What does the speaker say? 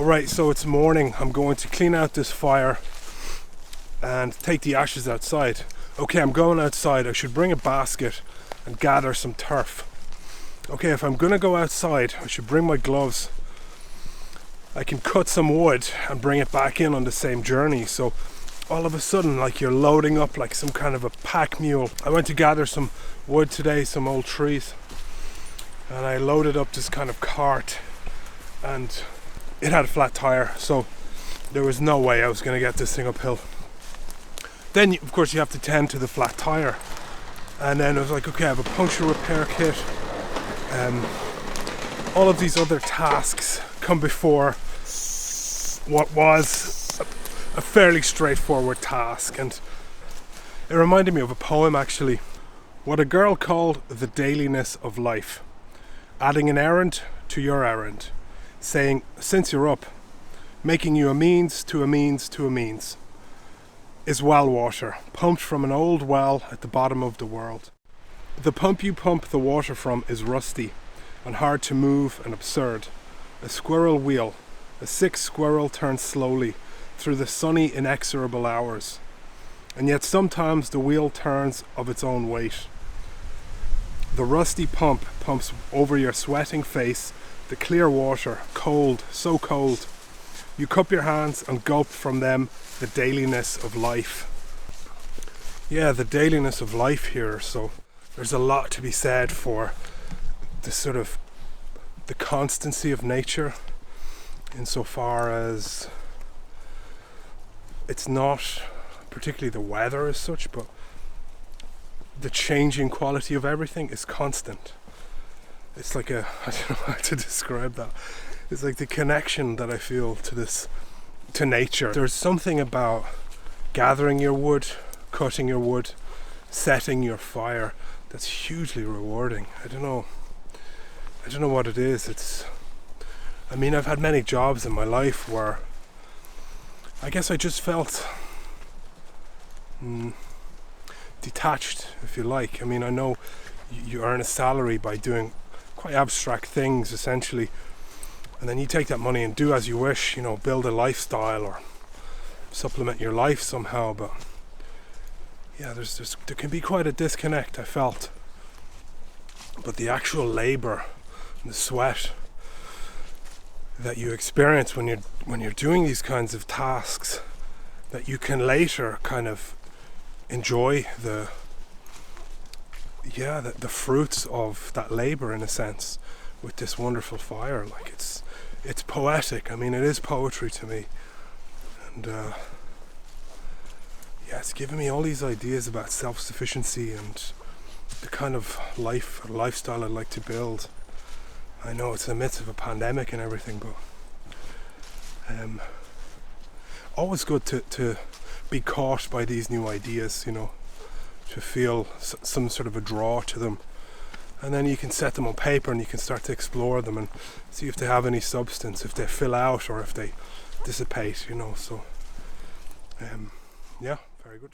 Alright, so it's morning. I'm going to clean out this fire and take the ashes outside. Okay, I'm going outside. I should bring a basket and gather some turf. Okay, if I'm gonna go outside, I should bring my gloves. I can cut some wood and bring it back in on the same journey. So all of a sudden, like you're loading up like some kind of a pack mule. I went to gather some wood today, some old trees, and I loaded up this kind of cart, and it had a flat tire, so there was no way I was going to get this thing uphill. Then of course you have to tend to the flat tire, and then I was like, okay, I have a puncture repair kit. All of these other tasks come before what was a fairly straightforward task, and it reminded me of a poem actually. What a girl called the Dailiness of Life, adding an errand to your errand, saying, since you're up, making you a means to a means to a means, is well water, pumped from an old well at the bottom of the world. The pump you pump the water from is rusty and hard to move and absurd. A squirrel wheel, a sick squirrel turns slowly through the sunny inexorable hours, and yet sometimes the wheel turns of its own weight. The rusty pump pumps over your sweating face the clear water, cold, so cold. You cup your hands and gulp from them the dailiness of life. Yeah, the dailiness of life here. So there's a lot to be said for the sort of the constancy of nature, insofar as it's not particularly the weather as such, but the changing quality of everything is constant. It's like I don't know how to describe that. It's like the connection that I feel to nature. There's something about gathering your wood, cutting your wood, setting your fire that's hugely rewarding. I don't know what it is. I've had many jobs in my life where I guess I just felt detached, if you like. I know you earn a salary by doing quite abstract things essentially, and then you take that money and do as you wish, build a lifestyle or supplement your life somehow. But yeah, there can be quite a disconnect, I felt. But the actual labor and the sweat that you experience when you're doing these kinds of tasks, that you can later kind of enjoy the fruits of that labor, in a sense, with this wonderful fire. Like it's poetic. It is poetry to me, and it's given me all these ideas about self-sufficiency and the kind of lifestyle I'd like to build. I know it's in the midst of a pandemic and everything, but always good to be caught by these new ideas, to feel some sort of a draw to them, and then you can set them on paper and you can start to explore them and see if they have any substance, if they fill out or if they dissipate, so very good.